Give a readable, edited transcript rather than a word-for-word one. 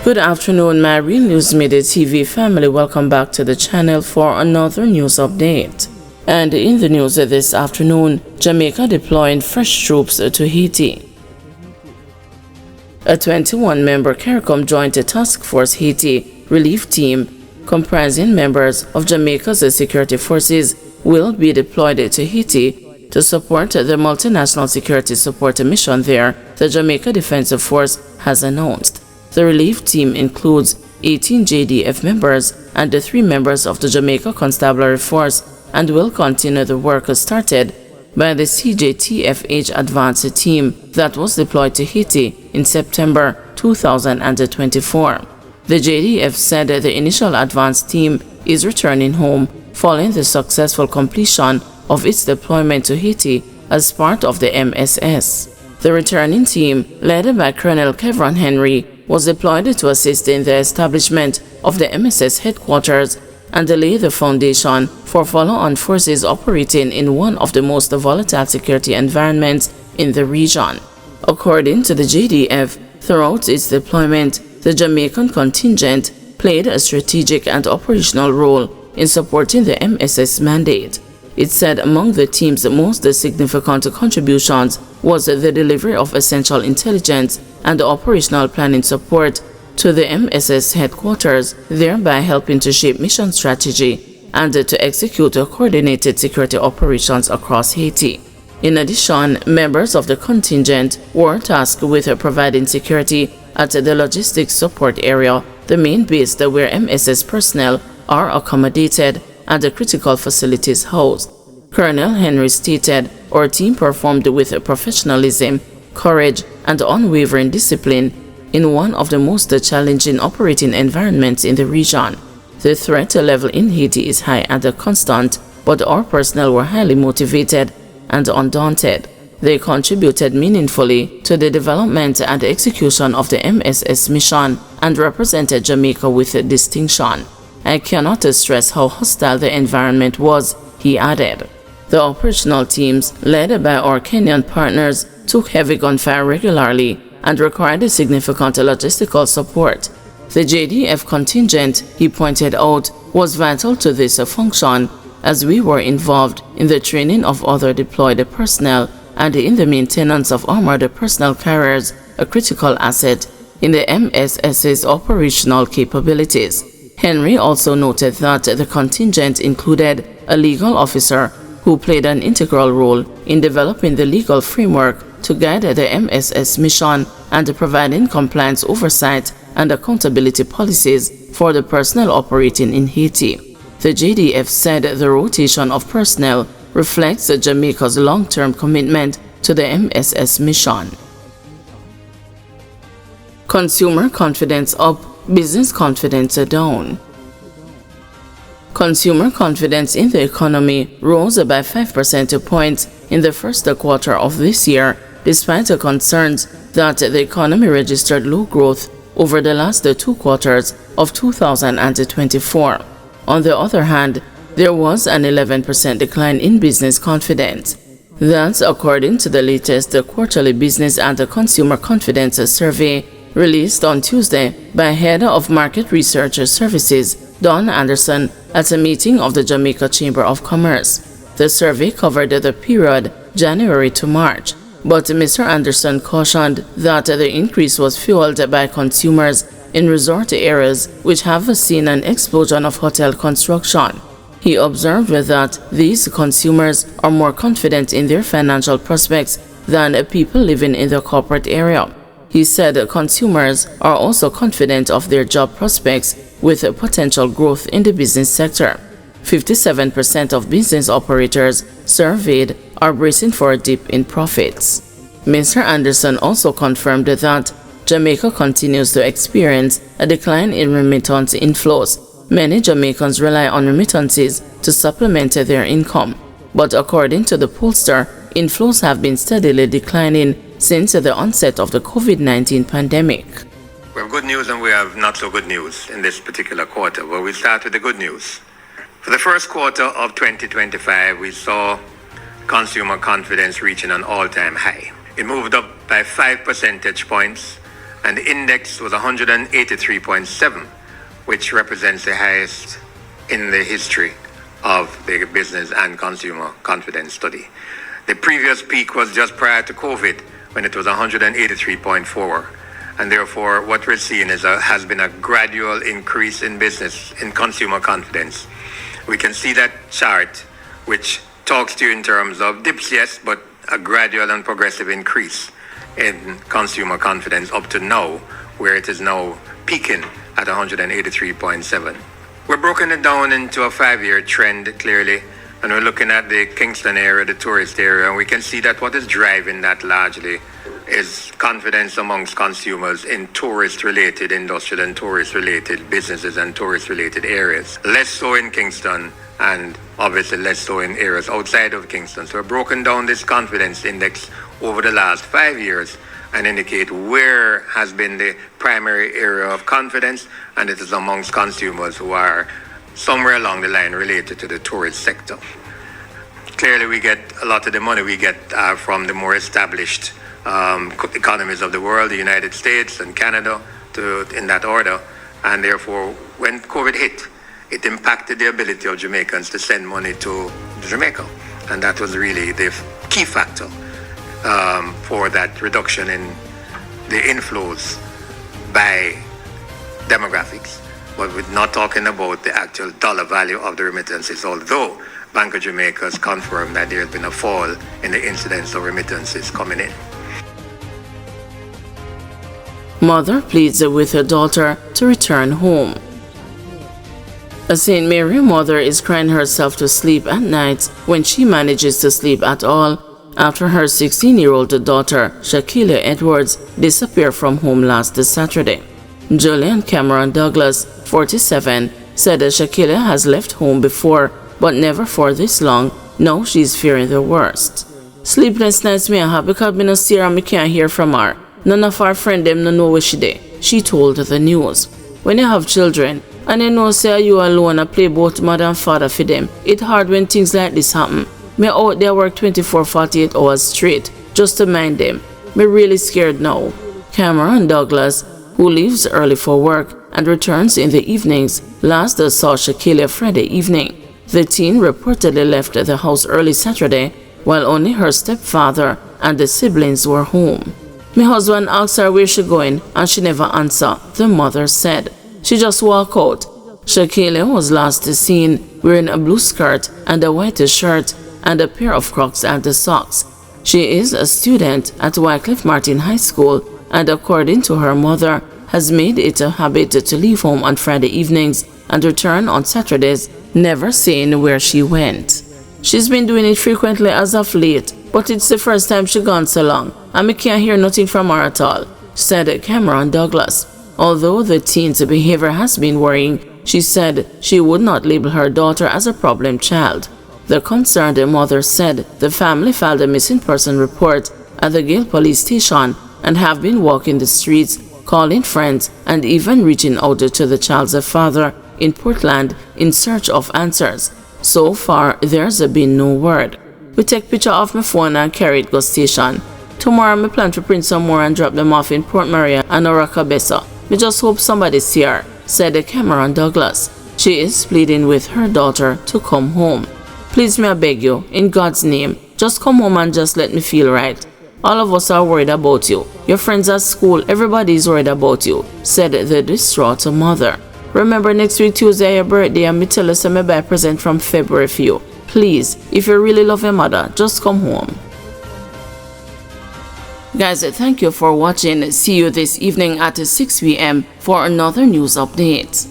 Good afternoon, my Real News Midday TV family. Welcome back to the channel for another news update. And in the news this afternoon, Jamaica deploying fresh troops to Haiti. A 21-member CARICOM Joint Task Force Haiti relief team comprising members of Jamaica's security forces will be deployed to Haiti to support the multinational security support mission there, the Jamaica Defense Force has announced. The relief team includes 18 JDF members and 3 members of the Jamaica Constabulary Force and will continue the work started by the CJTFH Advanced Team that was deployed to Haiti in September 2024. The JDF said that the initial advanced team is returning home following the successful completion of its deployment to Haiti as part of the MSS. The returning team, led by Colonel Kevron Henry, was deployed to assist in the establishment of the MSS headquarters and lay the foundation for follow-on forces operating in one of the most volatile security environments in the region. According to the JDF, throughout its deployment, the Jamaican contingent played a strategic and operational role in supporting the MSS mandate. It said among the team's most significant contributions was the delivery of essential intelligence and operational planning support to the MSS headquarters, thereby helping to shape mission strategy and to execute coordinated security operations across Haiti. In addition, members of the contingent were tasked with providing security at the logistics support area, the main base where MSS personnel are accommodated and the critical facilities housed. Colonel Henry stated, "Our team performed with professionalism, courage, and unwavering discipline in one of the most challenging operating environments in the region. The threat level in Haiti is high and constant, but our personnel were highly motivated and undaunted. They contributed meaningfully to the development and execution of the MSS mission and represented Jamaica with distinction. I cannot stress how hostile the environment was," he added. The operational teams, led by our Kenyan partners, took heavy gunfire regularly and required significant logistical support. The JDF contingent, he pointed out, was vital to this function as we were involved in the training of other deployed personnel and in the maintenance of armored personnel carriers, a critical asset in the MSS's operational capabilities. Henry also noted that the contingent included a legal officer who played an integral role in developing the legal framework to guide the MSS mission and providing compliance oversight and accountability policies for the personnel operating in Haiti. The JDF said the rotation of personnel reflects Jamaica's long-term commitment to the MSS mission. Consumer confidence up, business confidence down. Consumer confidence in the economy rose by 5 percentage points in the first quarter of this year, despite concerns that the economy registered low growth over the last 2 quarters of 2024. On the other hand, there was an 11% decline in business confidence. That's according to the latest quarterly business and consumer confidence survey released on Tuesday by Head of Market Research Services Don Anderson at a meeting of the Jamaica Chamber of Commerce. The survey covered the period January to March, but Mr. Anderson cautioned that the increase was fueled by consumers in resort areas which have seen an explosion of hotel construction. He observed that these consumers are more confident in their financial prospects than people living in the corporate area. He said consumers are also confident of their job prospects with potential growth in the business sector. 57% of business operators surveyed are bracing for a dip in profits. Mr. Anderson also confirmed that Jamaica continues to experience a decline in remittance inflows. Many Jamaicans rely on remittances to supplement their income, but according to the pollster, inflows have been steadily declining since the onset of the COVID-19 pandemic. We have good news and we have not so good news in this particular quarter, but we'll start with the good news. For the first quarter of 2025, we saw consumer confidence reaching an all-time high. It moved up by 5 percentage points and the index was 183.7, which represents the highest in the history of the business and consumer confidence study. The previous peak was just prior to COVID, when it was 183.4. And therefore, what we're seeing has been a gradual increase in consumer confidence. We can see that chart, which talks to you in terms of dips, yes, but a gradual and progressive increase in consumer confidence up to now, where it is now peaking at 183.7. We're broken it down into a 5-year trend, clearly, and we're looking at the Kingston area, the tourist area, and we can see that what is driving that largely is confidence amongst consumers in tourist-related, industrial and tourist-related businesses and tourist-related areas. Less so in Kingston, and obviously less so in areas outside of Kingston. So we've broken down this confidence index over the last 5 years and indicate where has been the primary area of confidence, and it is amongst consumers who are somewhere along the line related to the tourist sector. Clearly, we get a lot of the money we get from the more established economies of the world, the United States and Canada, in that order. And therefore, when COVID hit, it impacted the ability of Jamaicans to send money to Jamaica. And that was really the key factor for that reduction in the inflows by demographics. But we're not talking about the actual dollar value of the remittances, although Bank of Jamaica has confirmed that there has been a fall in the incidence of remittances coming in. Mother pleads with her daughter to return home. A St. Mary mother is crying herself to sleep at night when she manages to sleep at all after her 16-year-old daughter, Shaquilla Edwards, disappeared from home last Saturday. Julian Cameron Douglas, 47, said that Shaquilla has left home before, but never for this long. Now she's fearing the worst. Sleepless nights me I have because me no see her and me can't hear from her. None of our friends them no know where she dey, she told the news. When you have children, and you know say you alone and play both mother and father for them, it's hard when things like this happen. Me out there work 24-48 hours straight, just to mind them. Me really scared now. Cameron Douglas, who leaves early for work and returns in the evenings, last saw Shaquilla Friday evening. The teen reportedly left the house early Saturday, while only her stepfather and the siblings were home. My husband asked her where she going and she never answered, the mother said. She just walked out. Shaquilla was last seen wearing a blue skirt and a white shirt and a pair of Crocs and the socks. She is a student at Wycliffe Martin High School and, according to her mother, has made it a habit to leave home on Friday evenings and return on Saturdays, never saying where she went. She's been doing it frequently as of late, but it's the first time she gone so long, and me can't hear nothing from her at all, said Cameron Douglas. Although the teen's behavior has been worrying, she said she would not label her daughter as a problem child. The concerned mother said the family filed a missing person report at the Gale police station and have been walking the streets, calling friends, and even reaching out to the child's father in Portland in search of answers. So far, there's been no word. We take picture of my phone and carry it go station. Tomorrow, I plan to print some more and drop them off in Port Maria and Oracabessa. We just hope somebody see her, said Cameron Douglas. She is pleading with her daughter to come home. Please me I beg you, in God's name, just come home and just let me feel right. All of us are worried about you. Your friends at school, everybody is worried about you, said the distraught mother. Remember next week Tuesday your birthday and me tell us I buy a present from February for you. Please, if you really love your mother, just come home. Guys, thank you for watching. See you this evening at 6 p.m. for another news update.